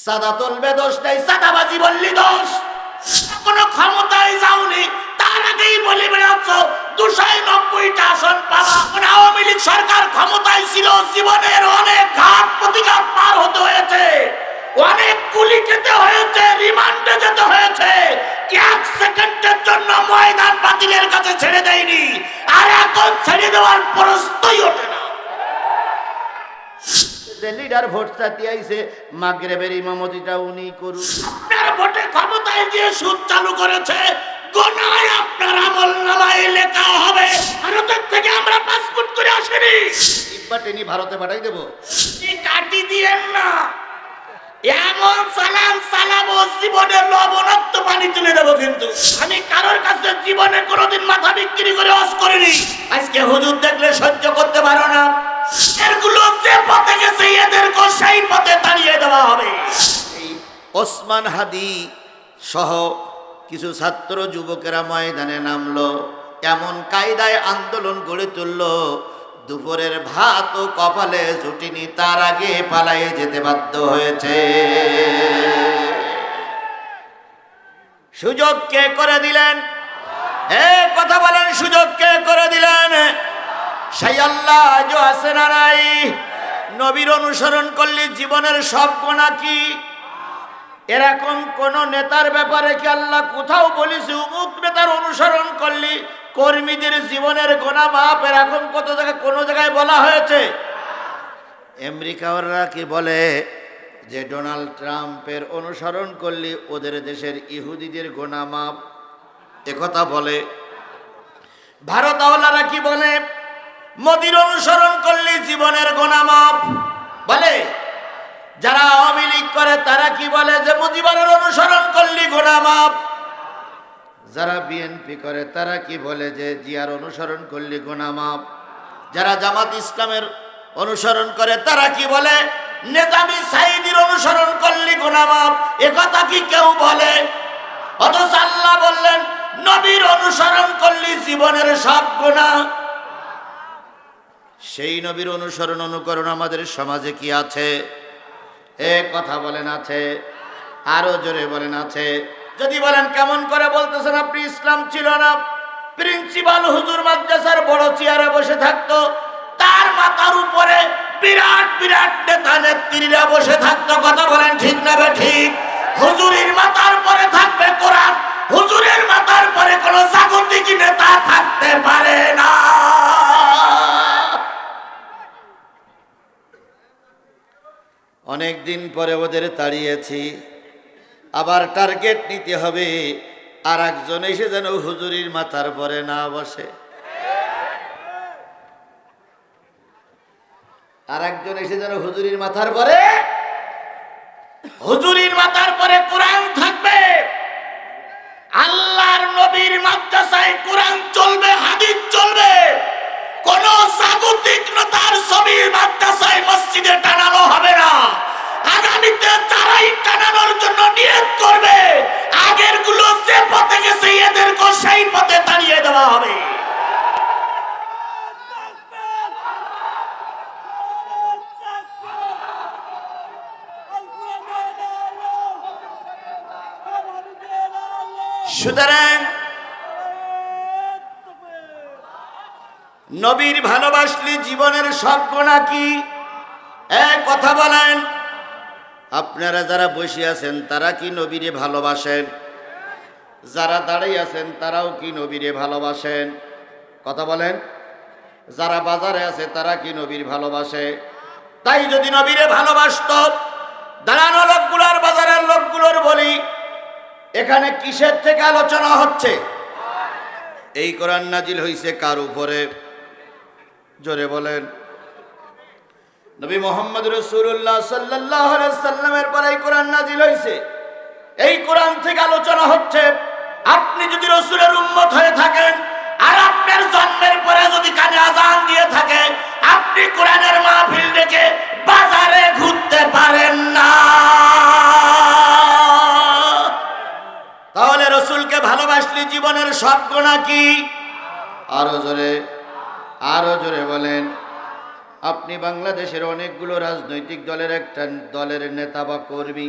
সাদা তুলবে দোষ নেই, সাদাবাজি বললি দোষ। কোনো ক্ষমতায় যাওনি, তার আগেই বলে বেড়াচ্ছ 290টা আসন পাবা। আওয়ামী লীগ সরকার ক্ষমতায় ছিল, জীবনের অনেক ঘাত প্রতিঘাত পার হতে হয়েছে, অনেক কুলি খেতে হয়েছে, রিমান্ডে যেতে হয়েছে। এক সেকেন্ডের জন্য ময়দান বাতিলের কাছে ছেড়ে দেয়নি, আর এখন ছেড়ে দেওয়ার প্রশ্নই ওঠে না। লিডার ভোট চাইতে আইছে, মাগরিবের ইমামতিটা উনি করুন। আপনার ভোটে ক্ষমতায় গিয়ে সুদ চালু করেছে, গোনায় আপনার আমলনামায় লেখা হবে। ভারতের থেকে আমরা পাসপোর্ট করে আসিনি, ইটবাটেনি ভারতে পাঠাই দেব। কাটি দিয়েন না, এমন সালাম সালাবো জীবনের লবণাক্ত পানি তুলে দেবো। কিন্তু আমি কারোর কাছে জীবনে কোনোদিন মাথা বিক্রি করে ওয়াজ করিনি। আজকে হুজুর দেখলে সহ্য করতে পারো না, এরগুলো যে পথে গেছে এদেরকে সেই পথে তাড়িয়ে দেওয়া হবে। এই ওসমান হাদি সহ কিছু ছাত্র যুবকেরা ময়দানে নামলো, এমন কায়দায় আন্দোলন গড়ে তুললো, দুপুরের ভাত ও কপালে জুটিনি, তার আগে পালায়ে যেতে বাধ্য হয়েছে। সুযোগ কে করে দিলেন? কথা বলেন, সুযোগ কে করে দিলেন? সেই আল্লাহ আজও আছে না নাই? নবীর অনুসরণ করলে জীবনের সব গুনাহ কি? এরকম কোন নেতার ব্যাপারে কি আল্লাহ কোথাও বলেছে অমুক নেতার অনুসরণ করলি কর্মীদের জীবনের গুনাহ মাফ? এরকম কত জায়গায় কোন জায়গায় বলা হয়েছে? আমেরিকাওয়ালা কি বলে যে ডোনাল্ড ট্রাম্পের অনুসরণ করলে ওদের দেশের ইহুদিদের গুনাহ মাফ? একথা বলে। ভারতওয়ালারা কি বলে? মোদির অনুসরণ করলে জীবনের গুনাহ মাফ বলে। যারা আওয়ামী লীগ করে তারা কি বলে? যে মুজিবের অনুসরণ করলে গুনাহ মাফ। যারা বিএনপি করে তারা কি বলে? যে জিয়ার অনুসরণ করলে গুনাহ মাফ। যারা জামাত ইসলামের অনুসরণ করে তারা কি বলে? নেজামি সাইদির অনুসরণ করলে গুনাহ মাফ। একথা কি কেউ বলে? অথচ আল্লাহ বললেন নবীর অনুসরণ করলে জীবনের সব গুনাহ। সেই নবীর অনুসরণ অনুকরণ আমাদের সমাজে কি আছে? কথা বলেন আছে? আরো জোরে বলেন আছে? যদি বলেন কেমন করে বলতেছেন আপনি? ইসলাম ছিল না, প্রিন্সিপাল হুজুর মাদ্রাসার বড় চেয়ারে বসে থাকতো, তার মাথার উপরে বিরাট বিরাট নেতা নেত্রীরা বসে থাকতো। কথা বলেন ঠিক না ঠিক? হুজুরের মাথার পরে থাকবে কোরআন, হুজুরের মাথার পরে কোন জাগতিক নেতা থাকতে পারে না। অনেক দিন পরে ওদের তাড়িয়েছি, আবার টার্গেট নিতে হবে আর একজন এসে যেন হুজুরির মাথার পরে না বসে। আর একজন এসে যেন হুজুরির মাথার পরে, হুজুরির মাথার পরে কোরআন থাকবে, আল্লাহর নবীর মাদ্রাসায় কোরআন চলবে, হাদিস চলবে। কোন জাগতিক নেতার ছবি মাদ্রাসায় মসজিদে টানানো হবে না। আগামীতে যারাই টানানোর জন্য নিয়ত করবে, আগের গুলো যে পথে গেছে এদেরকে সেই পথে তাড়িয়ে দেওয়া হবে। সুতরাং নবীর ভালোবাসলে জীবনের সব গুনাহ কি? কথা বলেন। আপনারা যারা বসে আছেন তারা কি নবীরে ভালোবাসেন? যারা দাঁড়িয়ে আছেন তারাও কি নবীরে ভালোবাসেন? কথা বলেন। যারা বাজারে আছে তারা কি নবীর ভালোবাসে? তাই যদি নবীরে ভালোবাসত, দাঁড়ানো লোকগুলোর বাজারের লোকগুলোর বলি, এখানে কিসের থেকে আলোচনা হচ্ছে? এই কোরআন নাজিল হইছে কার উপরে? জোরে বলেন। নবী মুহাম্মদ রাসূলুল্লাহ সাল্লাল্লাহু আলাইহি সাল্লামের পরে এই কোরআন নাজিল হইছে। এই কোরআন থেকে আলোচনা হচ্ছে। আপনি যদি রাসূলের উম্মত হয়ে থাকেন আর আপনার জন্মের পরে যদি কানে আযান দিয়ে থাকে, আপনি কোরআনের মাহফিল ডেকে বাজারে ঘুরতে পারেন না। তাহলে রাসূলকে ভালোবাসলে জীবনের সব গুনাহ কি? আরো জোরে, আরো জোরে বলেন। আপনি বাংলাদেশের অনেকগুলো রাজনৈতিক দলের একটা দলের নেতা বা কর্মী,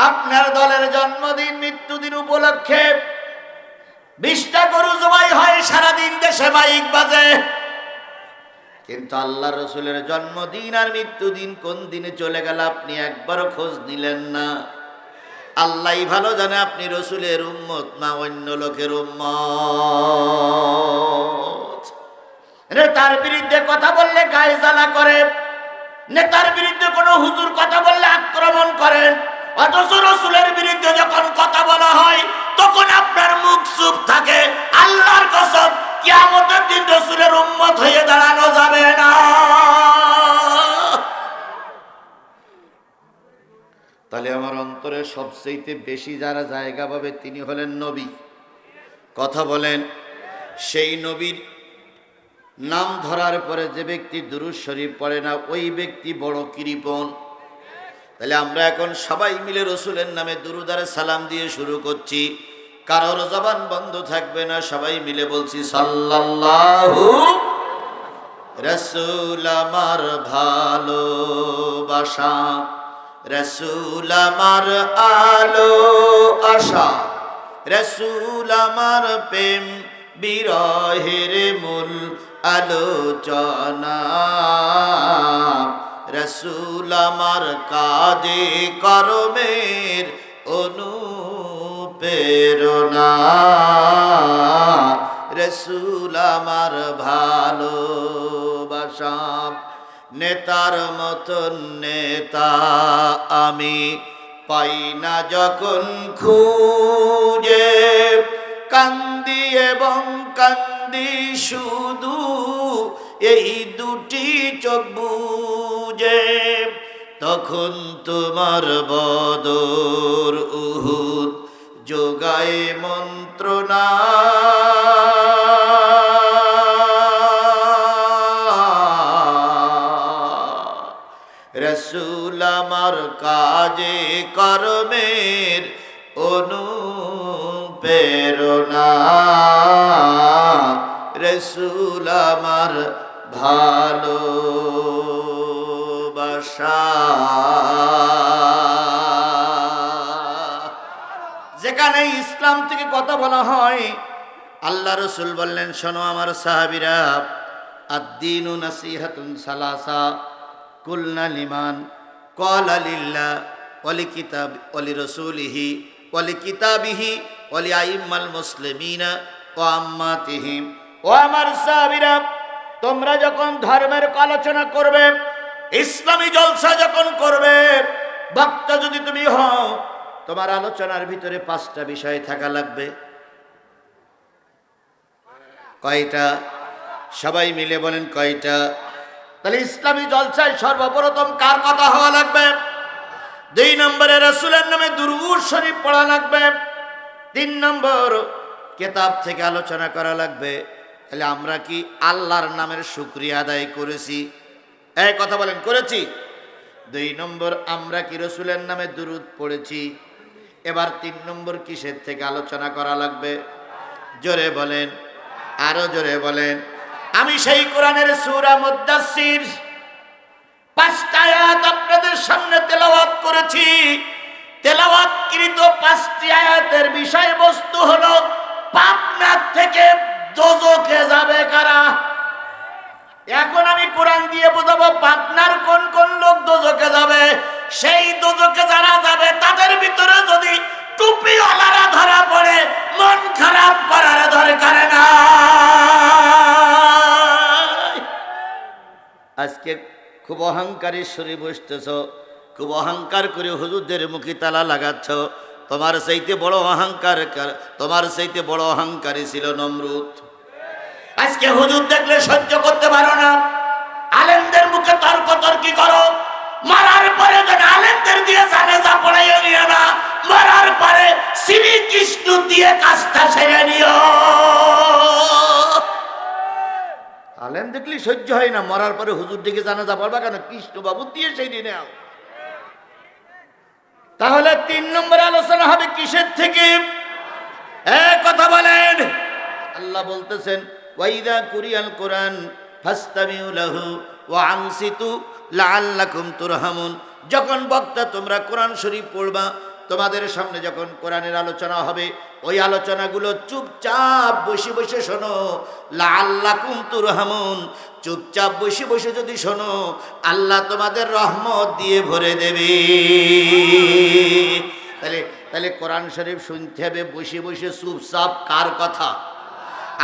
আপনার দলের জন্মদিন মৃত্যুদিন উপলক্ষে 20টা গরু জবাই হয়, সারাদিন দেশে মাইক বাজে, কিন্তু আল্লাহ রসুলের জন্মদিন আর মৃত্যুদিন কোন দিনে চলে গেল আপনি একবারও খোঁজ নিলেন না। আল্লাহই ভালো জানে আপনি রসুলের উম্মত না অন্য লোকের উম্মত। নেতার বিরুদ্ধে কথা বললে গায়ে জ্বালা করে, নেতার বিরুদ্ধে কোনো হুজুর কথা বললে আক্রমণ করেন, অথচ রসুলের বিরুদ্ধে যখন কথা বলা হয় তখন আপনার মুখ চুপ থাকে। আল্লাহর কসম, কিয়ামতের দিন রসুলের উম্মত হয়ে দাঁড়ানো যাবে না। তাহলে আমার অন্তরে সবচেয়ে বেশি যারা জায়গা পাবে তিনি হলেন নবী। কথা বলেন, সেই নবীর নাম ধরার পরে যে ব্যক্তি দুরূদ শরীফ পড়ে না ওই ব্যক্তি বড় কৃপণ। তাহলে আমরা এখন সবাই মিলে রসুলের নামে দুরূদ আর সালাম দিয়ে শুরু করছি, কারোর জবান বন্ধ থাকবে না, সবাই মিলে বলছি সাল্লাল্লাহু। রাসূল আমার ভালোবাসা, রাসূল আমার আলো আশা, রাসূল আমার প্রেম বিরহের মূল আলোচনা, রাসূল আমার কাজে কর্মের অনুপ্রেরণা, রাসূল আমার ভালোবাসা। নেতার মতন নেতা আমি পাই না যখন খুঁজে, কান্দি এবং কান্দি শুধু এই দুটি চোখ বুজে, তখন তোমার বদর উহুদ যোগায় মন্ত্রণা, রাসূল আমার কাজে কর্মের অনুপ্রেরণা, রাসূল আমার ভালোবাসা। যেখানে ইসলাম থেকে কথা বলা হয় আল্লাহ রসুল বললেন, শোনো আমার সাহাবীরা, আদ-দীনু নাসিহাতুন সালাসা, কুলনা লিমান ক্বালা লিল্লাহ ওয়া লিকিতাব ওয়া লিরাসূলিহি ওয়া লিকিতাবিহি ওয়া লিআইম্মাল মুসলিমিনা ওয়া আম্মাতিহিম। ও আমার সাহাবীরা, তোমরা যখন ধর্মের আলোচনা করবে, ইসলামী জলসা যখন করবে, বক্তা যদি তুমি হও, তোমার আলোচনার ভিতরে 5টা বিষয় থাকা লাগবে। কয়টা? সবাই মিলে বলেন কয়টা? তাহলে ইসলামী জলসায় সর্বপ্রথম কার কথা হওয়া লাগবে? 2 নম্বরে রাসূলের নামে দুরূদ শরীফ পড়া লাগবে। 3 নম্বর কিতাব থেকে আলোচনা করা লাগবে। তাহলে আমরা কি আল্লাহর নামের শুকরিয়া আদায় করেছি? এই কথা বলেন, করেছি? 2 নম্বর, আমরা কি রাসূলের নামে দুরূদ পড়েছি? এবার 3 নম্বর কিসের থেকে আলোচনা করা লাগবে? জোরে বলেন, আরো জোরে বলেন। আমি সেই কোরআনের সূরা মুদ্দাসসির 5টা আয়াত আপনাদের সামনে তেলাওয়াত করেছি। তেলাওয়াতকৃত 5টি আয়াতের বিষয়বস্তু হলো পাপনার থেকে দোজখে যাবে কারা। এখন আমি কোরআন দিয়ে বোঝাবো পাপনার কোন কোন লোক দোজখে যাবে। সেই দোজখে যারা যাবে তাদের ভিতরে যদি টুপিওয়ালারা ধরা পড়ে, মন খারাপ করার দরকার না। আজকে খুব অহংকারী সুরে বসতেছ, খুব অহংকার করে হুজুরদের মুখে তালা লাগাচ্ছ। তোমার চাইতে বড় অহংকার, তোমার চাইতে বড় অহংকারী ছিল নমরুদ। আজকে হুজুর দেখলে সহ্য করতে পারো না, আলেমদের মুখে তর্কি করো। মারার পরে যেন আলেমদের দিয়ে জানাজা পড়াইও নিও না, মারার পরে শ্রীকৃষ্ণ দিয়ে কাজটা সেরে নিও। আলেম দেখলি সহ্য হয় না, মরার পরে হুজুর দিকে জানাজা পড়বা কেন? কৃষ্ণ বাবু দিয়ে সেই দিনে। তাহলে 3 নম্বর আলোচনা হবে কিসের থেকে? কথা বলেন। আল্লাহ বলতেছেন, ওয়াইদা কুরিয়াল কোরআন ফাসতামিউ লাহু ওয়া আনসিতু লাআল্লাকুম তুরহামুন। যখন বক্তা তোমরা কোরআন শরীফ পড়বা, তোমাদের সামনে যখন কোরআনের আলোচনা হবে ওই আলোচনাগুলো চুপচাপ বসে বসে শোনো, লাআল্লাকুম তুরহামুন। চুপচাপ বসে বসে যদি শোনো আল্লাহ তোমাদের রহমত দিয়ে ভরে দেবে। তাহলে তাহলে কোরআন শরীফ শুনতে হবে বসে বসে চুপচাপ। কার কথা?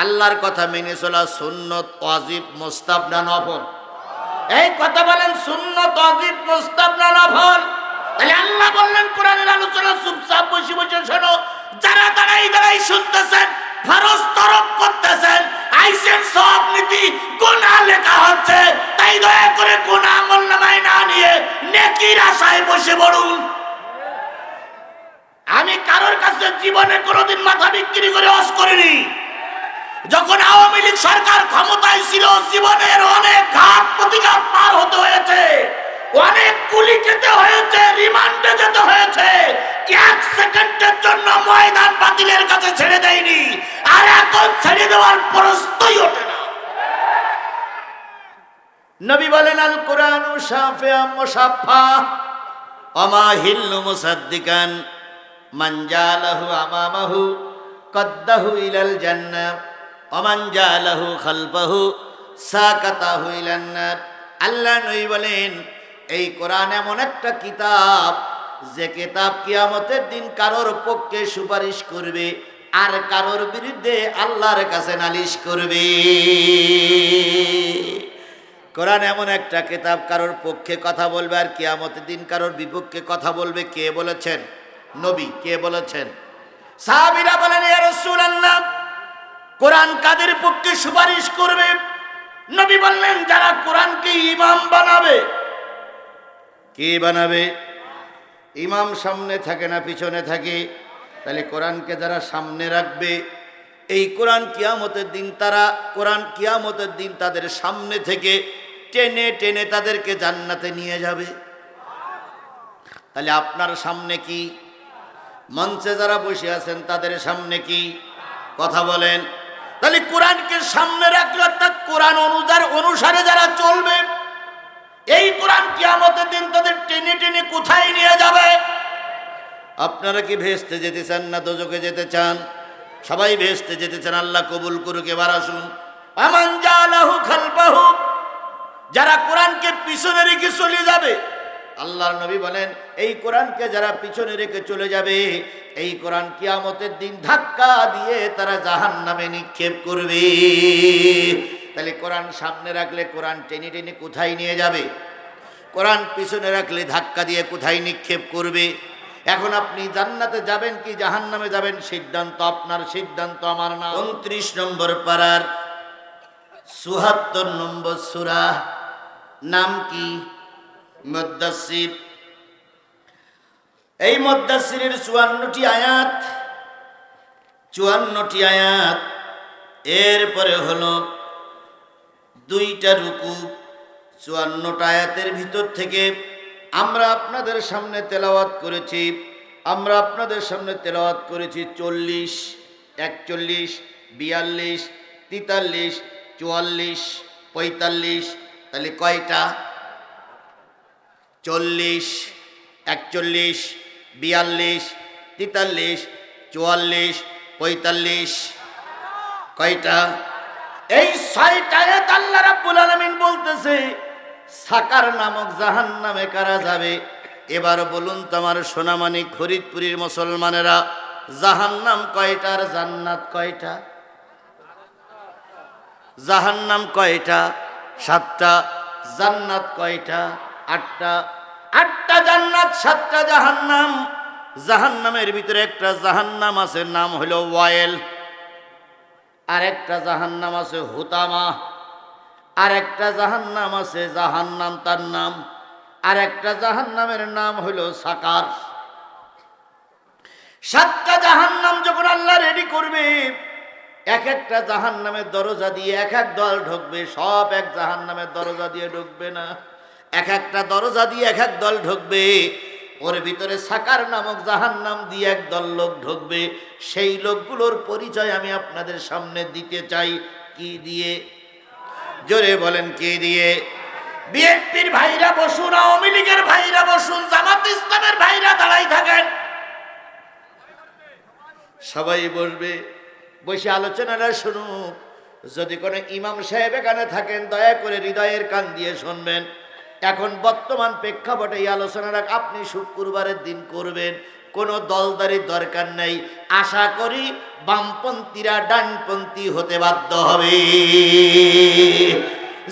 আল্লাহর কথা মেনে চলা সুন্নত, ওয়াজিব, মুস্তাহাব না নফল? এই কথা বলেন, সুন্নত, ওয়াজিব, মুস্তাহাব না নফল? তাহলে আল্লাহ বললেন কোরআনের আলোচনা চুপচাপ বসে বসে শোনো। যারা দাঁড়াই দাঁড়াই শুনতেছেন, ফরজ তরফ করতেছেন, আইসেন সব নীতি গুনাহ লেখা হচ্ছে, তাই দয়া করে গুনাহ আমলনামায় না নিয়ে নেকির আশায় বসে পড়ুন। আমি কারোর কাছে জীবনে কোনোদিন মাথা বিক্রি করে ওয়াজ করিনি। যখন আওয়ামী লীগ সরকার ক্ষমতায় ছিল জীবনের অনেক ঘাত প্রতিঘাত পার হতে হয়েছে, অনেক কুলি খেতে হয়েছে, রিমান্ডে যেতে হয়েছে। এক সেকেন্ডের জন্য ময়দান বাতিলের কাছে ছেড়ে দেয়নি, আর এখন ছেড়ে দেওয়ার প্রশ্নই ওঠে না। নবী বলেন আল কুরআনু শাফিআম মুশাফফা ওমা হিল্লু মুসাদ্দিকান মান জালাহু আমামাহু কদ্দাহু ইলাল জান্নাহ ওমান জালাহু খালফাহু সাকাতাহু ইলান নার। আল্লাহ নবী বলেন এই কোরআন এমন একটা কিতাব যে কিতাব কিয়ামতের দিন কারোর পক্ষে সুপারিশ করবে আর কারোর বিরুদ্ধে আল্লাহর কাছে নালিশ করবে। কোরআন এমন একটা কিতাব কারোর পক্ষে কথা বলবে আর কিয়ামতের দিন কারোর বিপক্ষে কথা বলবে। কে বলেছেন? নবী। কে বলেছেন? সাহাবীরা বলেন ইয়া রাসূলুল্লাহ কোরআন কাদের পক্ষে সুপারিশ করবে? নবী বললেন যারা কোরআনকে ইমাম বানাবে। কে বানাবে? ইমাম সামনে থাকে না পিছনে থাকে? তাহলে কোরআনকে যারা সামনে রাখবে, এই কোরআন কিয়ামতের দিন তাদের সামনে থেকে টেনে টেনে তাদেরকে জান্নাতে নিয়ে যাবে। তাহলে আপনার সামনে কি? মঞ্চে যারা বসে আছেন তাদের সামনে কি? কথা বলেন। তাহলে কোরআনকে সামনে রাখলে অর্থাৎ কোরআন অনুসারে যারা চলবে, এই কোরআন কিয়ামতের দিন তাদের টেনে টেনে কোথায় নিয়ে যাবে? আপনারা কি ভেস্তে যেতে চান না দোজখে যেতে চান? সবাই ভেস্তে যেতে চান। আল্লাহ কবুল করুক। এবার আসুন আমান জালাহু খালফাহু, যারা কোরআনকে পিছনে রেখে চলে যাবে, আল্লাহর নবী বলেন এই কোরআনকে যারা পিছনে রেখে চলে যাবে, এই কোরআন কিয়ামতের দিন ধাক্কা দিয়ে তারা জাহান্নামে নিক্ষেপ করবে। তাহলে কোরআন সামনে রাখলে কোরআন টেনে টেনে কোথায় নিয়ে যাবে? কোরআন পিছনে রাখলে ধাক্কা দিয়ে কোথায় নিক্ষেপ করবে? এখন আপনি জান্নাতে যাবেন কি জাহান্নামে যাবেন, সিদ্ধান্ত আপনার, সিদ্ধান্ত আমার না। 29 নম্বর পারার ৭৪ নম্বর সূরা, নাম কি? মুদ্দাসসির। এই মুদ্দাসসিরের 54টি আয়াত, এরপরে হলো 2টা রুকু। 54টা আয়াতের ভিতর থেকে আমরা আপনাদের সামনে তেলাওয়াত করেছি 40, 41, 42, 43, 44, 45। তাহলে কয়টা? 40, 41, 42, 43, 44, 45। কয়টা? এই 6টা আয়াত আল্লাহ রাব্বুল আলামিন বলতেছে সাকার নামক জাহান্নামে কারা যাবে। এবার বলুন তোমার সোনামানি ফরিদপুরের মুসলমানেরা, জাহান্নাম কয়টা আর জান্নাত কয়টা? জাহান্নাম কয়টা? 7টা। জান্নাত কয়টা? 8টা। 8টা জান্নাত, 7টা জাহান্নাম। জাহান্নামের ভিতরে একটা জাহান্নাম আছে, নাম হলো ওয়াইল। আর একটা জাহান্নাম আছে হুতামা। আর একটা জাহান্নাম আছে জাহান্নাম তার নাম। আর একটা জাহান্নামের নাম হলো সাকার। 7টা জাহান্নাম যখন আল্লাহ রেডি করবে, এক একটা জাহান্নামের দরজা দিয়ে এক এক দল ঢুকবে। সব এক জাহান্নামের দরজা দিয়ে ঢুকবে না, এক একটা দরজা দিয়ে এক এক দল ঢুকবে। ওর ভিতরে সাকার নামক জাহান্নাম দিয়ে এক দল লোক ঢুকবে। সেই লোকগুলোর পরিচয় আমি আপনাদের সামনে দিতে চাই। কি দিয়ে? জোরে বলেন, কে দিয়ে? বিএনপির ভাইরা বসুন, আওয়ামী লীগের ভাইরা বসুন, জামাত ইসলামের ভাইরা দাঁড়াই থাকেন। সবাই বসবে, বসে আলোচনাটা শুনুক। যদি কোনো ইমাম সাহেব এখানে থাকেন দয়া করে হৃদয়ের কান দিয়ে শুনবেন। এখন বর্তমান প্রেক্ষাপটে এই আলোচনাটা আপনি শুক্রবারের দিন করবেন, কোনো দলদারির দরকার নেই। আশা করি বামপন্থীরা ডানপন্থী হতে বাধ্য হবে।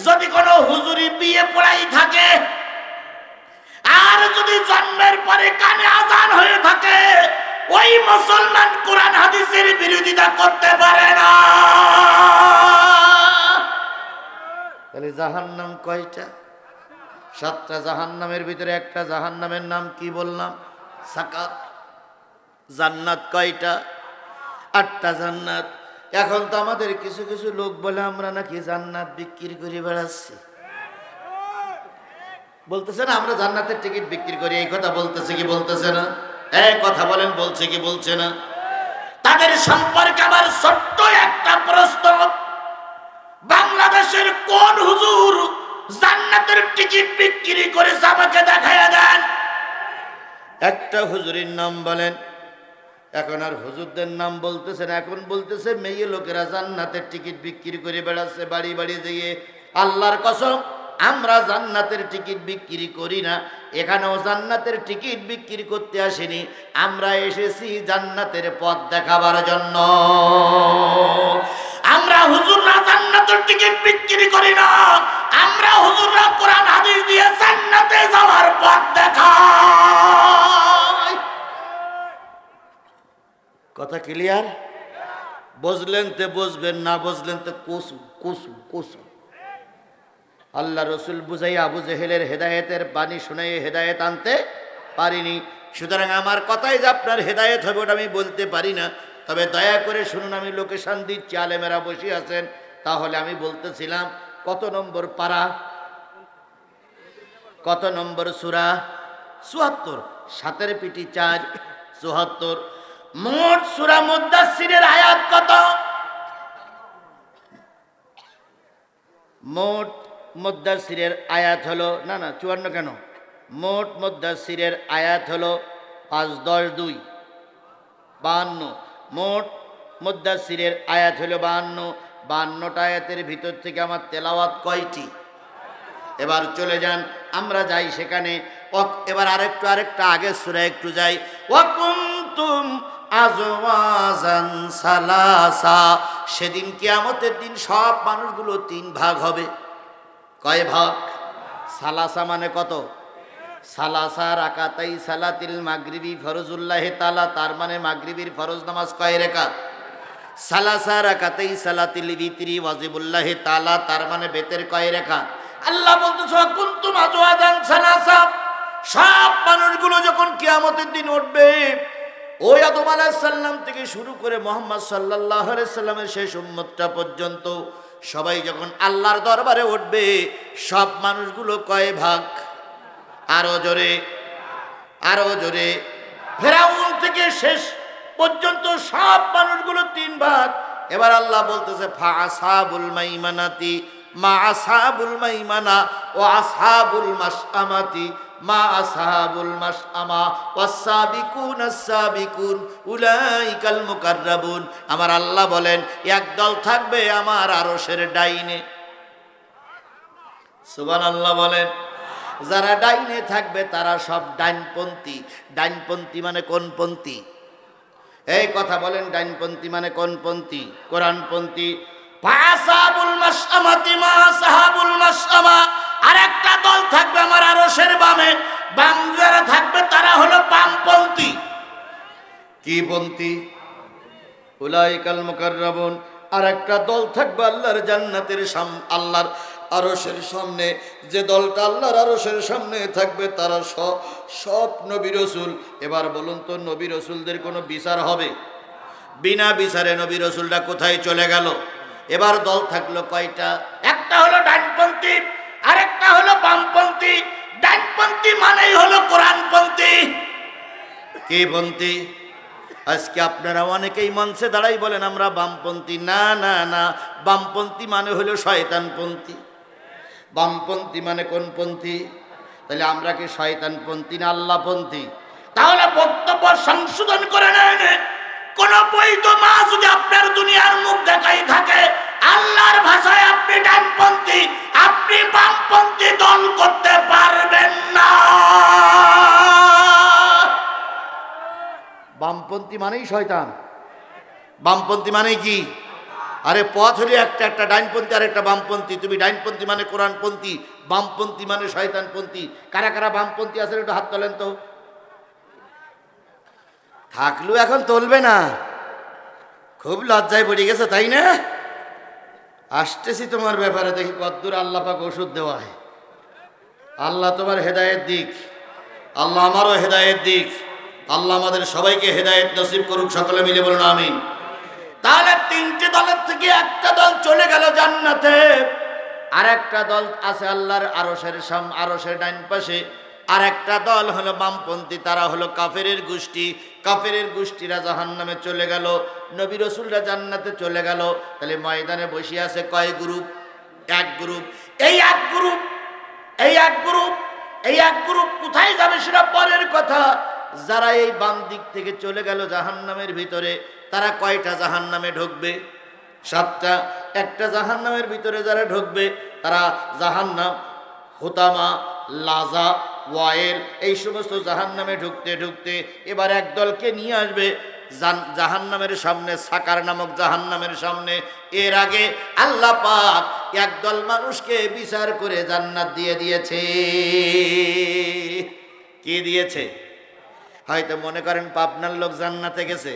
যদি কোনো হুজুরি বিয়ে পড়াই থাকে আর যদি জন্মের পরে কানে আজান হয়ে থাকে, ওই মুসলমান কোরআন হাদিসের বিরোধিতা করতে পারে না। তাহলে জাহান্নাম কয়টা? 7টা জাহান্নামের ভিতরে একটা জাহান্নামের নাম কি বললাম? সাকাত। জান্নাত কয়টা? 8টা জান্নাত। এখন তো আমাদের কিছু কিছু লোক বলে আমরা নাকি জান্নাত বিক্রি করে বেড়াচ্ছি। বলতেছে না আমরা জান্নাতের টিকিট বিক্রি করি, এই কথা বলতেছে কি বলতেছে না? এই কথা বলেন, বলছে কি বলছে না? তাদের সম্পর্কে আমার ছোট্ট একটা প্রশ্ন, বাংলাদেশের কোন হুজুর জান্নাতের টিকিট বিক্রি করেছে আমাকে দেখাইয়া দেন। একটা হুজুরের নাম বলেন। এখন আর হুজুরদের নাম বলতেছে না, এখন বলতেছে মেয়ে লোকেরা জান্নাতের টিকিট বিক্রি করে বেড়াচ্ছে বাড়ি বাড়ি দিয়ে। আল্লাহর কসম, আমরা জান্নাতের টিকিট বিক্রি করি না। এখানেও জান্নাতের টিকিট বিক্রি করতে আসিনি, আমরা এসেছি জান্নাতের পথ দেখাবার জন্য। আমরা হুজুররা জান্নাতের টিকিট বিক্রি করি না, আমরা হুজুররা কোরআন হাদিস দিয়ে জান্নাতে যাওয়ার পথ দেখাই। কথা ক্লিয়ার? বুঝলেন তে বুঝবেন, না বুঝলেন তো কসু কসু কসু। আল্লাহ রসুল বুঝাই আবু জেহেলের হেদায়েতের বাণী শুনে হেদায়েত আনতে পারিনি। সুতরাং আমার কথাই যে আপনার হেদায়েত হবে ওটা আমি বলতে পারি না। তবে দয়া করে শুনুন, আমি লোকেশন দিচ্ছি, আলেমেরা বসে আছেন। তাহলে আমি বলতেছিলাম কত নম্বর পারা, কত নম্বর সূরা? ৭৪। ৭-এর পিটি 4, ৭৪। মোট সূরা মুদ্দাসসিরের আয়াত কত? মোট মুদ্দাসসিরের আয়াত হলো, না 54 কেন, মোট মুদ্দাসসিরের আয়াত হলো 5, 10, 2, 52। মোট মুদ্দাসসিরের আয়াত হলো 52। 52টা আয়াতের ভিতর থেকে আমার তেলাওয়াত কয়টি? এবার চলে যান, আমরা যাই সেখানে। এবার আরেকটা আগের সূরা একটু যাই। ওয়াকুনতুম আজওয়াজান সালাসা। সেদিন কিয়ামতের দিন সব মানুষগুলো 3 ভাগ হবে। কয় ভাগ? সালাসা মানে কত? সালাসা রাকাতাই সালাতিল মাগরিবি ফরজুল্লাহি তাআলা, তার মানে মাগরিবির ফরজ নামাজ কয় রাকাত? সালাসা রাকাতাই সালাতিল বিতরি ওয়াজিবুল্লাহি তাআলা, তার মানে বেতের কয় রাকাত? আল্লাহ বলতেছে কুনতুম আজওয়াজান সালাসা। সব মানুষগুলো যখন কিয়ামতের দিন উঠবে, ওই আদম আলাইহিস সালাম থেকে শুরু করে মুহাম্মদ সাল্লাল্লাহু আলাইহি সাল্লামের শেষ উম্মতটা পর্যন্ত সবাই যখন আল্লাহর দরবারে উঠবে, সব মানুষগুলো কয় ভাগ? আরো জোরে, আরো জোরে। ফেরাউন থেকে শেষ পর্যন্ত সব মানুষগুলো 3 ভাগ। এবার আল্লাহ বলতেছে ফা আসহাবুল মাইমানাতি মা আসহাবুল মাইমানা ও আসহাবুল মাশআমাতি মা আসহাবুল মাশআমা ওয়াস-সাবিকুন আস-সাবিকুন উলাইকাল মুকাররাবুন। আমার আল্লাহ বলেন একদল থাকবে আমার আরশের ডাইনে। সুবহানাল্লাহ বলেন। যারা ডাইনে থাকবে তারা সব ডাইনপন্থী। ডাইনপন্থী মানে কোন পন্থী? এই কথা বলেন, ডাইনপন্থী মানে কোন পন্থী? কোরআনপন্থী। ফাসাবুল মাশআমাতি মা সাহাবুল মাশআমা। আরেকটা দল থাকবে আমার আরশের বামে। বাম যারা থাকবে তারা হলো বামপন্থী। কি পন্থী? উলাইকাল মুকাররাবুন। আরেকটা দল থাকবে আল্লাহর জান্নাতের আল্লাহর আরশের সামনে। যে দলটা আল্লাহর আরশের সামনে থাকবে তারা সব নবী রাসূল। এবার বলুন তো, নবী রাসূলদের কোনো বিচার হবে? বিনা বিচারে নবী রাসূলরা কোথায় চলে গেল? এবার দল থাকলো কয়টা? একটা হলো ডানপন্থী, আরেকটা হলো বামপন্থী। ডানপন্থী মানেই হলো কোরআনপন্থী। কি পন্থী? আজকে আপনারা অনেকেই মঞ্চে দাঁড়াই বলেন আমরা বামপন্থী। না না না, বামপন্থী মানে হলো শয়তানপন্থী। বামপন্থী মানে কোন পন্থী? তাহলে আমরা কি শয়তানপন্থী না আল্লাহপন্থী? তাহলে বক্তব্য সংশোধন করে নেন। কোন বৈধ মা যদি আপনার দুনিয়ার মুখ দেখাই থাকে, আল্লাহর ভাষায় আপনি ডানপন্থী, আপনি বামপন্থী দল করতে পারবেন না। বামপন্থী মানেই শয়তান। বামপন্থী মানে কি? আরে পথ হলো একটা, একটা ডাইনপন্থী আর একটা বামপন্থী। তুমি ডাইনপন্থী মানে কোরআনপন্থী, বামপন্থী মানে শয়তানপন্থী। কারা কারা বামপন্থী আছেন একটু হাত তোলেন তো। থাকলেও এখন তুলবে না, খুব লজ্জায় পড়ে গেছে তাই না? আসতেছি তোমার ব্যাপারে, দেখি কদ্দূর আল্লাহ পাক ওষুধ দেওয়া হয়। আল্লাহ তোমার হেদায়েত দিক, আল্লাহ আমারও হেদায়েত দিক, আল্লাহ আমাদের সবাইকে হেদায়েত নসিব করুক, সকলে মিলে বলুন আমিন। তাহলে তিনটে দলের থেকে একটা দল চলে গেল জান্নাতে, আর একটা দল আছে আল্লাহর আরশের ডাইন পাশে। আর একটা দল হলো বামপন্থী, তারা হলো কাফেরের গোষ্ঠী। কাফেরের গোষ্ঠীরা জাহান্নামে চলে গেল, নবী রাসূলরা জান্নাতে চলে গেল। তাহলে ময়দানে বসে আছে কয় গ্রুপ? এক গ্রুপ। এই এক গ্রুপ কোথায় যাবে সেটা পরের কথা। যারা এই বাম দিক থেকে চলে গেল জাহান্নামের ভিতরে, তারা কয়টা জাহান্নামে ঢুকবে? 7টা। একটা জাহান্নামের ভিতরে যারা ঢুকবে তারা জাহান্নাম, হুতামা, লাজা, ওয়াইল, এই সমস্ত জাহান্নামে ঢুকতে ঢুকতে এবার এক দলকে নিয়ে আসবে জাহান্নামের সামনে, সাকার নামক জাহান্নামের সামনে। এর আগে আল্লাহ পাক একদল মানুষকে বিচার করে জান্নাত দিয়ে দিয়েছে। কি দিয়েছে? হয়তো মনে করেন পাবনার লোক জান্নাতে গেছে,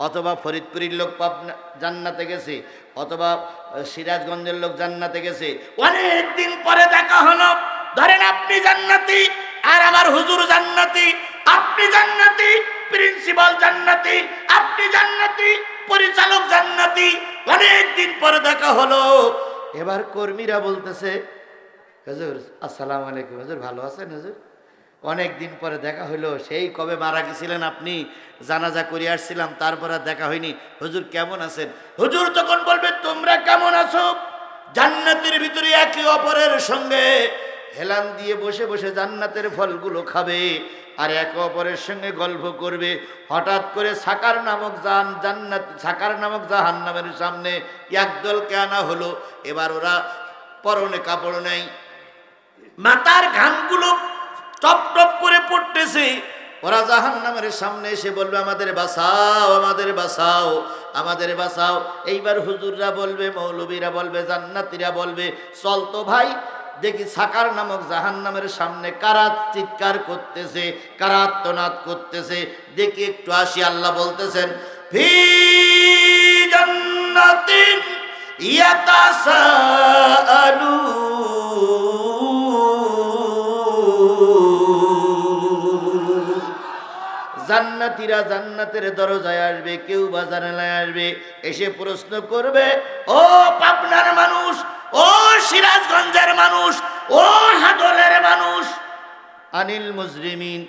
অথবা ফরিদপুরের লোক জান্নাতে গেছে, অথবা সিরাজগঞ্জের লোক জান্নাতে গেছে। অনেক দিন পরে দেখা হলো। ধরেন আপনি জান্নাতি আর আমার হুজুর জান্নাতি, আপনি জান্নাতি, প্রিন্সিপাল জান্নাতি, আপনি জান্নাতি, পরিচালক জান্নাতি। অনেক দিন পরে দেখা হলো। এবার কর্মীরা বলতেছে, হুজুর আসসালামু আলাইকুম। হুজুর ভালো আছেন? হুজুর অনেক দিন পরে দেখা হইলো, সেই কবে মারা গেছিলেন আপনি, জানাজা করে আসছিলাম, তারপর আর দেখা হয়নি। হুজুর কেমন আছেন? হুজুর তখন বলবে, তোমরা কেমন আছো? জান্নাতের ভিতরে একে অপরের সঙ্গে হেলান দিয়ে বসে বসে জান্নাতের ফলগুলো খাবে আর একে অপরের সঙ্গে গল্প করবে। হঠাৎ করে সাকার নামক জাহান্নামের সামনে একদলকে আনা হলো। এবার ওরা পরনে কাপড় নেই, মাথার ঘামগুলো টপ টপ করে পড়তেছে। ওরা জাহান্নামের সামনে এসে বলবে, আমাদের বাঁচাও, আমাদের বাঁচাও, আমাদের বাঁচাও। এইবার হুজুররা বলবে, মৌলবীরা বলবে, জান্নাতীরা বলবে, চল তো ভাই দেখি সাকার নামক জাহান্নামের সামনে কারা চিৎকার করতেছে, কারা আর্তনাদ করতেছে, দেখি একটু আসি। আল্লাহ বলতেছেন, ফি জান্নাতিন ইয়াতাসাআলুন। জান্নাতীরা জান্নাতের দরজায় আসবে, কেউ বাজারে আসবে, এসে প্রশ্ন করবে, ও পাবনার মানুষ, ও সিরাজগঞ্জের মানুষ, ও হাদলের মানুষ, আনিল মুজরিমিন,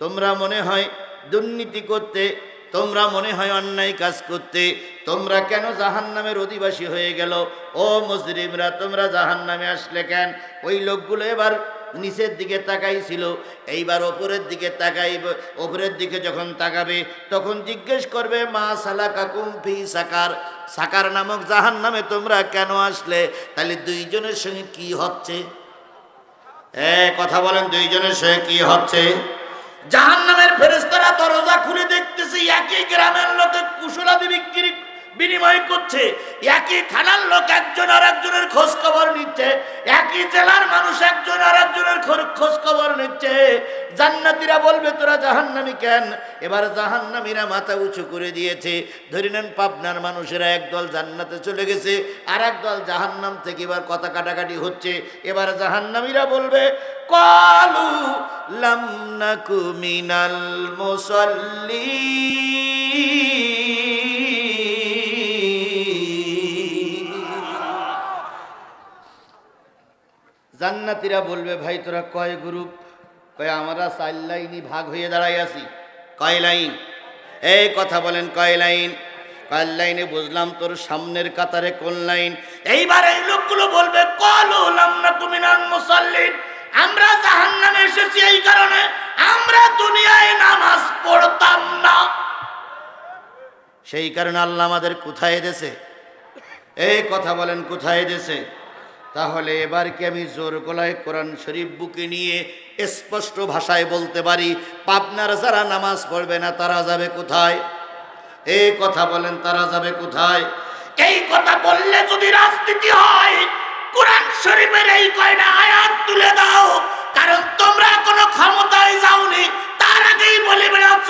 তোমরা মনে হয় দুর্নীতি করতে, তোমরা মনে হয় অন্যায় কাজ করতে, তোমরা কেন জাহান্নামের অধিবাসী হয়ে গেল? ও মুজরিমরা, তোমরা জাহান্নামে আসলে কেন? ওই লোকগুলো এবার নিচের দিকে তাকাইছিল, এইবার ওপরের দিকে তাকাইবে। ওপরের দিকে যখন তাকাবে তখন জিজ্ঞেস করবে, মা সালাকাকুম ফি সাকার, সাকার নামক জাহান্নামে তোমরা কেন আসলে? তাহলে দুইজনের সঙ্গে কি হচ্ছে? কথা বলেন, দুইজনের সঙ্গে কি হচ্ছে? জাহান্নামের ফেরেশতারা দরজা খুলে দেখতেছে একই গ্রামের লোকে কুশলাদি বিনিময় করছে, একই থানার লোক একজন আর একজনের খোঁজ খবর নিচ্ছে, একই জেলার মানুষ একজন আর একজনের খোঁজ খবর নিচ্ছে। জান্নাতীরা বলবে, তোরা জাহান্নামী কেন? এবার জাহান্নামীরা মাথা উঁচু করে দিয়েছে। ধরে নেন পাবনার মানুষেরা একদল জান্নাতে চলে গেছে, আর একদল জাহান্নাম থেকে এবার কথা কাটাকাটি হচ্ছে। এবার জাহান্নামীরা বলবে, কালু লাম নাকু মিনাল মুসাল্লিন। জান্নাতীরা বলবে, ভাই তোরা কয় গ্রুপ? কয় আমরা 4 লাইনই ভাগ হয়ে দাঁড়াই আছি। কয় লাইন? এই কথা বলেন, কয় লাইন? কয় লাইনে বুঝলাম, তোর সামনের কাতারে কোন লাইন? এইবার এই লোকগুলো বলবে, কালু লাম নাকু মিনাল মুসাল্লিন, আমরা জাহান্নামে এসেছি এই কারণে আমরা দুনিয়ায় নামাজ পড়তাম না। সেই কারণে আল্লাহ আমাদের কোথায় দেশে, এই কথা বলেন কোথায় দেশে? তাহলে এবার কি আমি জোর গলায় কোরআন শরীফ বুকে নিয়ে স্পষ্ট ভাষায় বলতে পারি পাবনার যারা নামাজ পড়বে না তারা যাবে কোথায়? এই কথা বলেন, তারা যাবে কোথায়? এই কথা বললে যদি রাজনীতি হয়, কোরআন শরীফের এই কয়টা আয়াত তুলে দাও, কারণ তোমরা কোনো ক্ষমতায় যাওনি, তার আগেই বলে বেড়াচ্ছ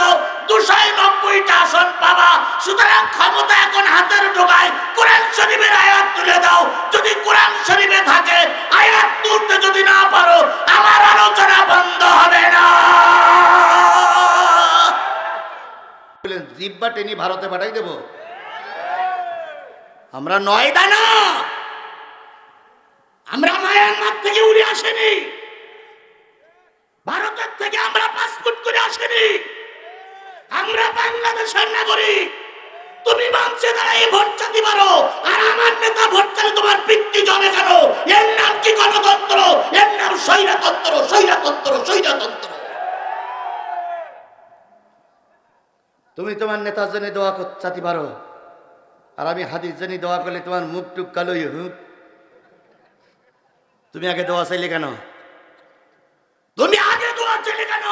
290টা আসন পাবা, সুতরাং ক্ষমতা এখন হাতের ঢোকায়, কোরআন শরীফের আয়াত তুলে দাও। যদি কোরআন শরীফে থাকে, আয়াত তুলতে যদি না পারো, আমার আলোচনা বন্ধ হবে না। জিব্বা টেনে ভারতে পাঠাই দেব? আমরা নয় দানা, আমরা মায়ানমার থেকে উড়ে আসেনি, ভারতের থেকে আমরা পাসপোর্ট করে আসেনি, আমরা বাংলাদেশের নাগরিক। তুমি মঞ্চে দাঁড়িয়ে ভোট চাইতে পারো, আর আমার নেতা ভোট চাইলে তোমার পিত্তি জমে কেন? এর নাম কি গণতন্ত্র? এর নাম স্বৈরতন্ত্র, স্বৈরতন্ত্র, স্বৈরতন্ত্র। তুমি তোমার নেতার জন্য দোয়া চাইতে পারো, আর আমি হাদিস জন্য দোয়া করলে তোমার মুখ টুক কালোই হুক। তুমি আগে দোয়া চাইলে কেন? তুমি আগে দোয়া চাইলে কেন?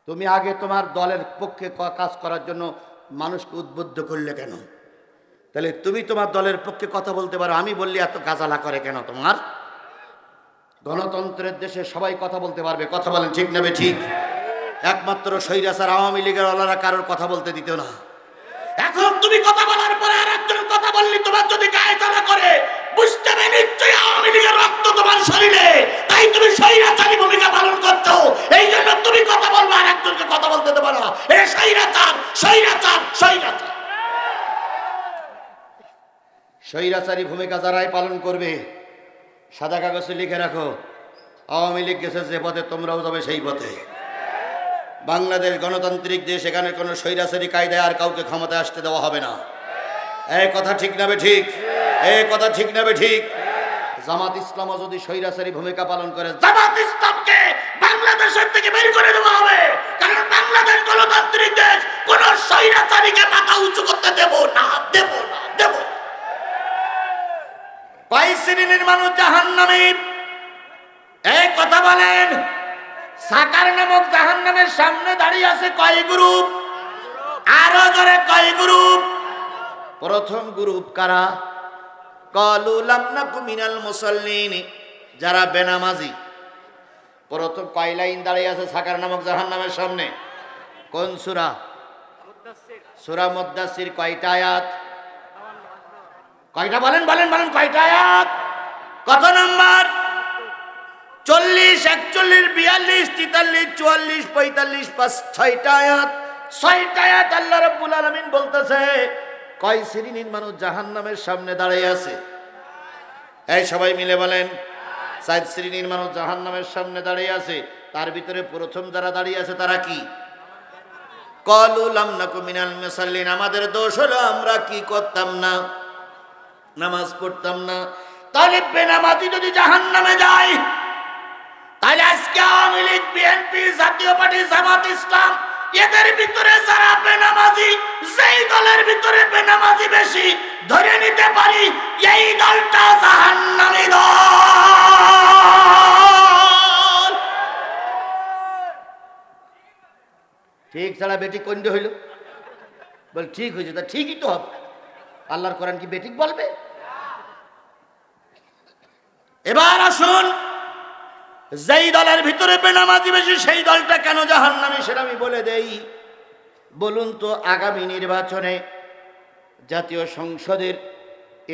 তুমি আগে তোমার দলের পক্ষে কাজ করার জন্য মানুষকে উদ্বুদ্ধ করলে কেন? তাহলে তুমি তোমার দলের পক্ষে কথা বলতে পারো, আমি বললি এত গাজালা করে কেন তোমার? গণতন্ত্রের দেশে সবাই কথা বলতে পারবে, কথা বলেন ঠিক নেবে ঠিক? একমাত্র স্বৈরাচার আওয়ামী লীগের ওলারা কারোর কথা বলতে দিত না। এখন তুমি কথা বলার পরে আর একজন কথা বললি তোমার যদি গায়ে জ্বালা করে, বুঝতে হবে নিশ্চয়ই আওয়ামী লীগের রক্ত তোমার শরীরে, তাই তুমি স্বৈরাচারী ভূমিকা পালন করছো। এই জন্য তুমি কথা বলবে, আর একজনকে কথা বলতে দেবে না। এটা স্বৈরাচার, স্বৈরাচার, স্বৈরাচার। স্বৈরাচারী ভূমিকা যারাই পালন করবে, সাদা কাগজে লিখে রাখো, আওয়ামী লীগ গেছে যে পথে, তোমরাও যাবে সেই পথে। বাংলাদেশ গণতান্ত্রিক দেশ, এখানে কোনো স্বৈরাচারী কায়দায় আর কাউকে ক্ষমতায় আসতে দেওয়া হবে না। এই কথা ঠিক না বে ঠিক? এই কথা ঠিক না বে ঠিক? জামাত ইসলামও যদি স্বৈরাচারী ভূমিকা পালন করে, জামাত ইসলামকে বাংলাদেশের থেকে বের করে দেওয়া হবে, কারণ বাংলাদেশ গণতান্ত্রিক দেশ, কোন স্বৈরাচারীকে মাথা উঁচু করতে দেব না, দেব না, দেব। কয় শ্রেণীর মানুষ জাহান্নামী? এই কথা বলেন। সাকার নামক জাহান্নামের সামনে দাঁড়িয়ে আছে কয় গ্রুপ? আরো জোরে কয় গ্রুপ? প্রথম গ্রুপ কারা? ক্বালু লাম নাকু মিনাল মুসাল্লিন, যারা বেনামাজি। প্রথম কয় লাইন দাঁড়িয়ে আছে সাকার নামক জাহান্নামের সামনে? কোন সূরা? সূরা মুদ্দাসির। কয়টা আয়াত? কয়টা বলেন, বলেন, বলেন, কয়টা আয়াত? কত নাম্বার? 40, 41, 42, 43, 44, 45, 6টা আয়াত। 6টা আয়াত আল্লাহ রাব্বুল আলামিন বলতেছে কয় শ্রেণীর মানুষ জাহান্নামের সামনে দাঁড়িয়ে আছে। এই সবাই মিলে বলেন, 4 শ্রেণীর মানুষ জাহান্নামের সামনে দাঁড়িয়ে আছে। তার ভিতরে প্রথম যারা দাঁড়িয়ে আছে তারা কি? ক্বালু লাম নাকু মিনাল মুসাল্লিন, আমাদের দোষ হলো আমরা কি করতাম না, নামাজ পড়তাম না। তাহলে বেনামাজি যদি জাহান্নামে যায়, তাহলে আজকে আওয়ামী লীগ, বিএনপি, জাতীয় পার্টি, জামাত ইসলাম, এদের ভিতরে যারা বেনামাজি, যেই দলের ভিতরে বেনামাজি বেশি, ধরে নিতে পারি এই দলটা জাহান্নামী দল। ঠিক ছাড়া বেঠিক কোনটা হইল? বল ঠিক হয়েছে, তা ঠিকই তো হবে। আল্লাহর কোরআন কি বেঠিক বলবে? এবার আসুন, যেই দলের ভিতরে বেনামাজি বেশি সেই দলটা কেন জাহান্নামী সেটা আমি বলে দেই। বলুন তো, আগামী নির্বাচনে জাতীয় সংসদের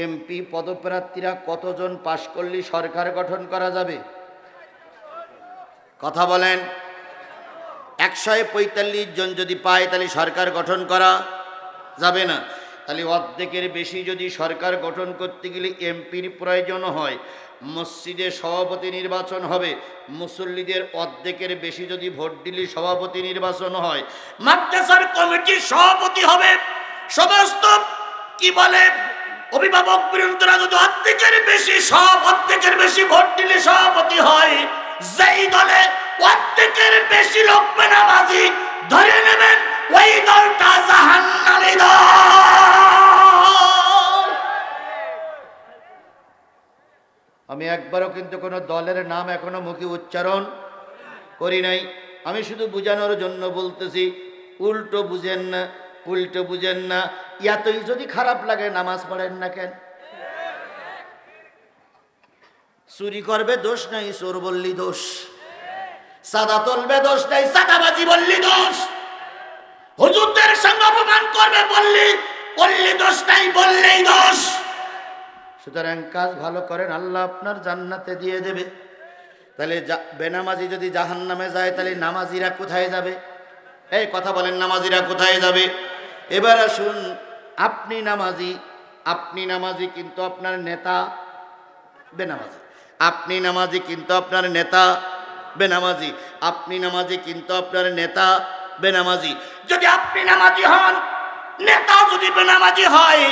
এমপি পদপ্রার্থীরা কতজন পাশ করলে সরকার গঠন করা যাবে? কথা বলেন। 145 জন যদি পায় তাহলে সরকার গঠন করা যাবে না। তাহলে অর্ধেকের বেশি যদি সরকার গঠন করতে গেলে এমপির প্রয়োজন হয়, মসজিদে সভাপতি নির্বাচন হবে, মুসল্লিদের অর্ধেকের বেশি যদি ভোট দিলে সভাপতি নির্বাচন হয়, মাদ্রাসার কমিটির সভাপতি হবে, সমস্ত কি বলে অভিভাবক বৃন্দরা যদি অর্ধেকের বেশি ভোট দিলে সভাপতি হয়, যেই দলে অর্ধেকের বেশি লোক বেনামাজি, ধরে নেবেন ওই দলটা জাহান্নামী দল। আমি একবারও কিন্তু কোনো দলের নাম এখনো মুখে উচ্চারণ করি নাই। আমি শুধু বুঝানোর জন্য বলতেছি, উল্টো বুঝেন না, উল্টো বুঝেন না। ইয়াতই যদি খারাপ লাগে নামাজ পড়েন না কেন? চুরি করবে দোষ নাই, চোর বললি দোষ। সাদা তুলবে দোষ নাই, সাদাবাজি বললি দোষ। হুজুরদের সঙ্গে অপমান করবে বললি দোষ নাই, বললেই দোষ। সুতরাং কাজ ভালো করেন, আল্লাহ আপনার জান্নাতে দিয়ে দেবে। তাহলে বেনামাজি যদি জাহান্নামে যায়, তাহলে নামাজিরা কোথায় যাবে? এই কথা বলেন, নামাজিরা কোথায় যাবে? এবার আসুন, আপনি নামাজি কিন্তু আপনার নেতা বেনামাজি। আপনি নামাজি কিন্তু আপনার নেতা বেনামাজি। আপনি নামাজি কিন্তু আপনার নেতা বেনামাজি। যদি আপনি নামাজি হন, নেতা যদি বেনামাজি হয়,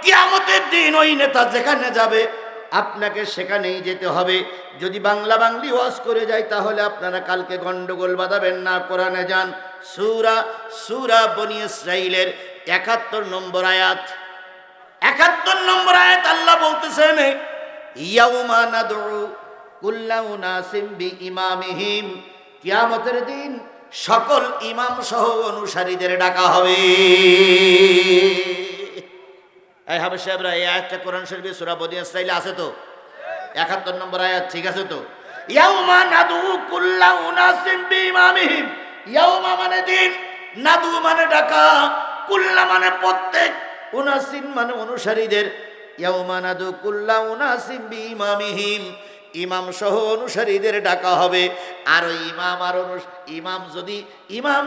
কিয়ামতের দিন ওই নেতা যেখানে যাবে আপনাকে সেখানেই যেতে হবে। যদি বাংলা বাংলি ওয়াজ করে যায়, তাহলে আপনারা কালকে গন্ডগোল বাঁধাবেন না। কোরআনে যান, সূরা বনী ইসরাঈলের ৭১ নম্বর আয়াত। ৭১ নম্বর আয়াত আল্লাহ বলতেছেন, ইয়াউমা নাদউ কুল্লা উনাসিম বিইমামিহিম। কিয়ামতের দিন সকল ইমাম সহ অনুসারীদের ডাকা হবে। এই হাফেজ সাহেবরা, এই আয়াতটা কোরআন শরীফে সূরা বনী ইসরাঈলে আছে তো? ৭১ নম্বর আয়াত, ঠিক আছে তো? ইয়াউমা নাদউ কুল্লা উনাসিম বিইমামিহিম। ইয়াউমা মানে দিন, নাদু মানে ডাকা, কুল্লা মানে প্রত্যেক, উনাসিম মানে অনুসারীদের। ইয়াউমা নাদু কুল্লা উনাসিম বিইমামিহিম, ইমাম সহ অনুসারীদের ডাকা হবে। আর ওই ইমাম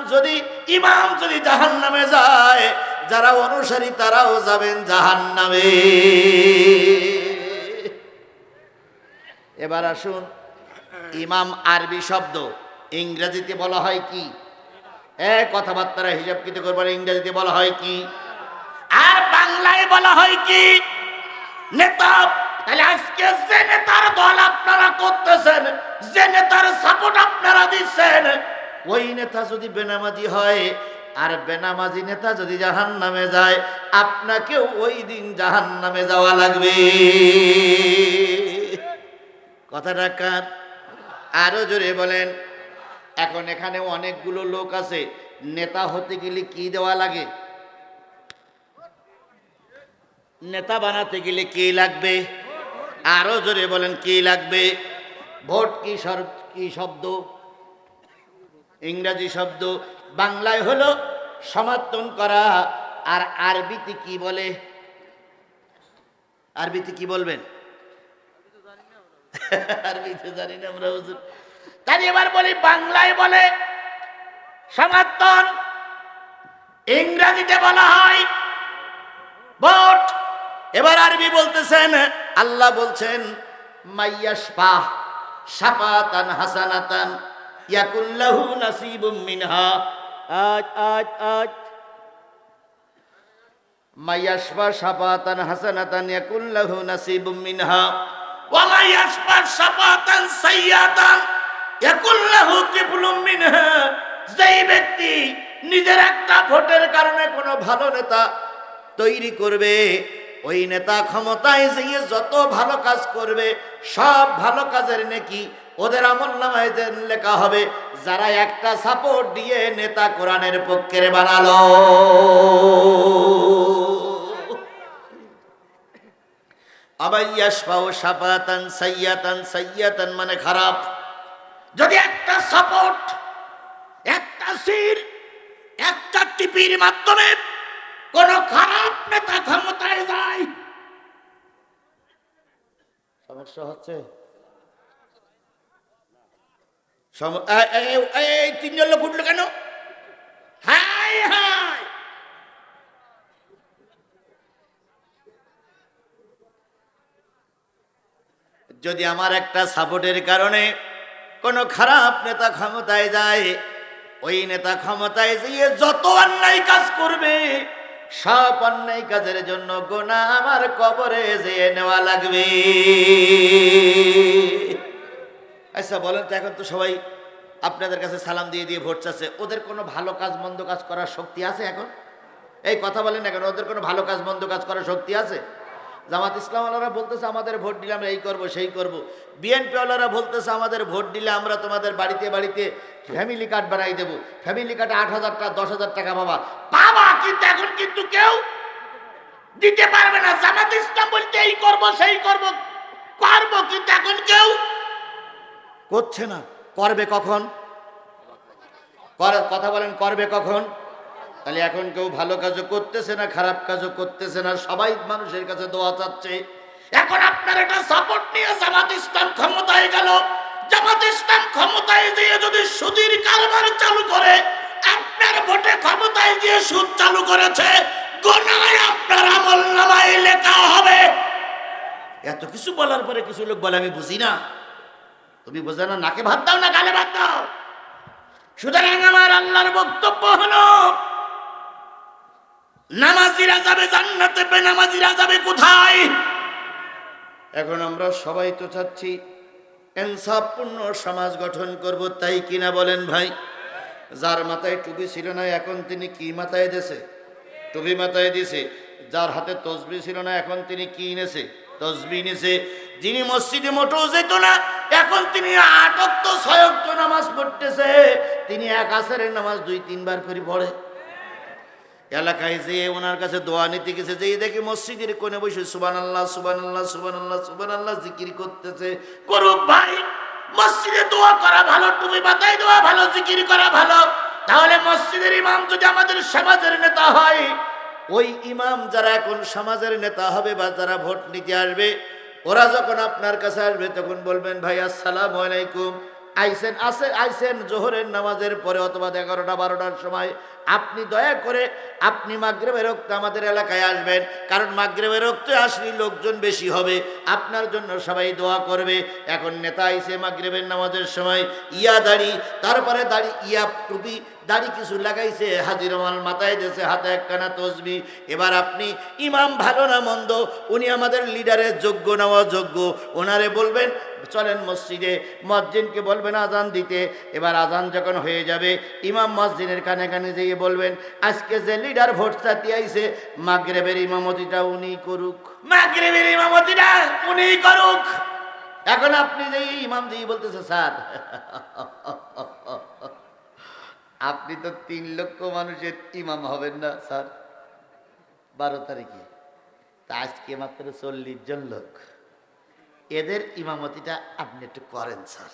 যদি জাহান্নামে যায়, যারা অনুসারী তারাও যাবেন জাহান্নামে। এবার আসুন, ইমাম আরবি শব্দ, ইংরেজিতে বলা হয় কি? কথাবার্তারা হিসাব কিতে করবার, ইংরেজিতে বলা হয় কি আর বাংলায় বলা হয় কি? নেতা। তাহলে আজকে যে নেতার দল আপনারা করতেছেন, যে নেতার সাপোর্ট আপনারা দিচ্ছেন, ওই নেতা যদি বেনামাজি হয় আর বেনামাজি নেতা যদি জাহান্নামে যায়, আপনাকেও ওই দিন জাহান্নামে যাওয়া লাগবে। কথাটা কার? আরো জোরে বলেন। এখন এখানে অনেকগুলো লোক আছে, নেতা হতে গেলে কি দেওয়া লাগে? নেতা বানাতে গেলে কি লাগবে? আরো জোরে বলেন, কি লাগবে? ভোট কি শব্দ? ইংরেজি শব্দ। বাংলায় হলো সমর্থন করা, আর আরবিতে কি বলে? আরবিতে কি বলবেন? আরবিতে জানি না আমরা হুজুর। তাই এবার বলি, বাংলায় বলে সমর্থন, ইংরেজিতে বলা হয় ভোট। এবার আরবি বলতেছেন, আল্লাহ বলছেন, মাইয়াশফা শাফাতান হাসানাতান ইয়াকুল লাহু নাসিবুম মিনহা। মাইয়াশফা শাফাতান হাসানাতান ইয়াকুল লাহু নাসিবুম মিনহা ওয়া মাইয়াশফা শাফাতান সাইয়্যাতান ইয়াকুল লাহু কিফলুম মিনহা। যেই ব্যক্তি নিজের একটা ভোটের কারণে কোনো ভালো নেতা তৈরি করবে, ওই নেতা ক্ষমতায় যেয়ে যত ভালো কাজ করবে, সব ভালো কাজের নেকি ওদের আমলনামায় লেখা হবে। যারা একটা সাপোর্ট দিয়ে নেতা কোরআনের পক্ষের বানালো। আবাইয়াশফাউ শাফাতান সাইয়্যাতান মানে খারাপ। যদি একটা সাপোর্ট, একটা সিল, একটা টিপির মাধ্যমে কোন খারাপ নেতা ক্ষমতায় যায়, সমস্যা হচ্ছে। এই তিনজন লোক উঠলো কেন? হাই হাই, যদি আমার একটা সাপোর্টের কারণে কোন খারাপ নেতা ক্ষমতায় যায়, ওই নেতা ক্ষমতায় যেয়ে যত অন্যায় কাজ করবে, সব অন্যায় কাজের জন্য গুনাহ আমার কবরে যেয়ে নেওয়া লাগবে। আচ্ছা বলেন তো, এখন তো সবাই আপনাদের কাছে সালাম দিয়ে দিয়ে ভোট চাচ্ছে, ওদের কোনো ভালো কাজ মন্দ কাজ করার শক্তি আছে এখন? এই কথা বলেন না কেন, ওদের কোনো ভালো কাজ মন্দ কাজ করার শক্তি আছে? জামাত ইসলামওয়ালারা বলতেছে আমাদের ভোট দিলে আমরা এই করব সেই করব, বিএনপি ওয়ালারা বলতেছে আমাদের ভোট দিলে আমরা তোমাদের বাড়িতে বাড়িতে ফ্যামিলি কার্ড বানাই দেবো, ফ্যামিলি কার্ডে 8,000 টাকা 10,000 টাকা বাবা বাবা, কিন্তু এখন কিন্তু কেউ দিতে পারবে না। জামাত ইসলাম বলতে এই করব সেই করব করব, কিন্তু এখন কেউ করছে না। করবে কখন? কথা বলেন, করবে কখন? তাহলে এখন কেউ ভালো কাজও করতেছে না, খারাপ কাজও করতেছে না, সবাই মানুষের কাছে দোয়া চাচ্ছে। এখন আপনার একটা সাপোর্ট নিয়ে জামাত ইসলাম ক্ষমতায় গেল, জামাত ইসলাম ক্ষমতায় গিয়ে যদি সুদের কারবার চালু করে, আপনার ভোটে ক্ষমতায় গিয়ে সুদ চালু করেছে, গোনায় আপনার আমলনামায় লেখা হবে। এত কিছু বলার পরে কিছু লোক বলে আমি বুঝি না। তুমি বোঝো না, নাকে ভাত দাও না গালে ভাত দাও। সুতরাং আমার আল্লাহর বক্তব্য হলো, নামাজিরা যাবে জান্নাতে, বেনামাজিরা যাবে কোথায়? এখন আমরা সবাই তো চাচ্ছি ইনসাফপূর্ণ সমাজ গঠন করব, তাই কিনা বলেন ভাই? যার মাথায় টুপি ছিল না এখন তিনি কি মাথায় দিয়েছে? টুপি মাথায় দিয়েছে। যার হাতে তসবিহ ছিল না এখন তিনি কি এনেছে? তসবিহ এনেছে। যিনি মসজিদে মোটেও যেত না এখন তিনি 8 ওয়াক্ত 6 ওয়াক্ত নামাজ পড়তেছে। তিনি এক আসরের নামাজ 2-3 বার করে পড়ে। এলাকায় যেয়ে ওনার কাছে দোয়া নিতে গেছে, যেই দেখি মসজিদের কোণে বসে সুবহানাল্লাহ সুবহানাল্লাহ সুবহানাল্লাহ সুবহানাল্লাহ জিকির করতেছে। করুক ভাই, মসজিদে দোয়া করা ভালো, টুপি মাথায় দেওয়া ভালো, জিকির করা ভালো। তাহলে মসজিদের ইমাম যদি আমাদের সমাজের নেতা হয়, ওই ইমাম যারা এখন সমাজের নেতা হবে বা যারা ভোট নিতে আসবে, ওরা যখন আপনার কাছে আসবে তখন বলবেন ভাই আসসালামু আলাইকুম, আইসেন জোহরের নামাজের পরে অথবা 11টা-12টার সময় আপনি দয়া করে আপনি মাগরিবের ওয়াক্তে আমাদের এলাকায় আসবেন, কারণ মাগরিবের ওয়াক্তে আসলে লোকজন বেশি হবে, আপনার জন্য সবাই দোয়া করবে। এখন নেতা আইসে মাগরিবের নামাজের সময় ইয়া দাড়ি, তারপরে দাড়ি ইয়া টুপি, দাড়ি কিছু লাগাইছে, হাজির রুমাল মাথায় দিয়েছে, হাতে একখানা তসবিহ। এবার আপনি ইমাম ভালো না মন্দ, উনি আমাদের লিডারের যোগ্য না অযোগ্য, ওনারে বলবেন চলেন মসজিদে, মুয়াজ্জিনকে বলবেন আজান দিতে। এবার আজান যখন হয়ে যাবে, ইমাম মুয়াজ্জিনের কানে কানে যেয়ে বলবেন আজকে যে লিডার ভোট চাইতে আইছে মাগরিবের ইমামতিটা উনি করুক, মাগরিবের ইমামতিটা উনি করুক। এখন আপনি যে ইমাম দিয়ে বলতেছে স্যার আপনি তো 3 লক্ষ মানুষের ইমাম হবেন না স্যার 12 তারিখে, তা আজকে মাত্র 40 জন লোক, এদের ইমামতিটা আপনি একটু করেন স্যার।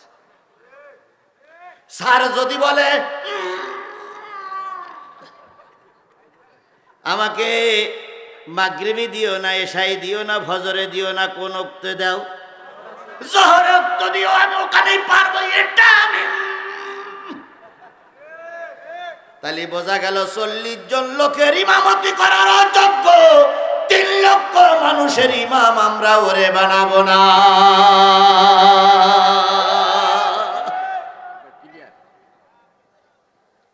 স্যার যদি বলে আমাকে মাগরিবি দিও না, এশাই দিও না, ফজরে দিও না, কোন ওক্তে দাও? জোহরে ওক্ত দিও, আমি ওখানেই পারবো, এটা আমি। তাহলে বোঝা গেল 40 জন লোকের ইমামতি করার অযোগ্য 3 লক্ষ মানুষের ইমাম আমরা ওরে বানাবো না।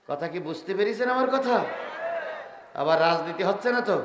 কথা কি বুঝতে পেরেছেন আমার কথা? আবার রাজনীতি হচ্ছে না তো?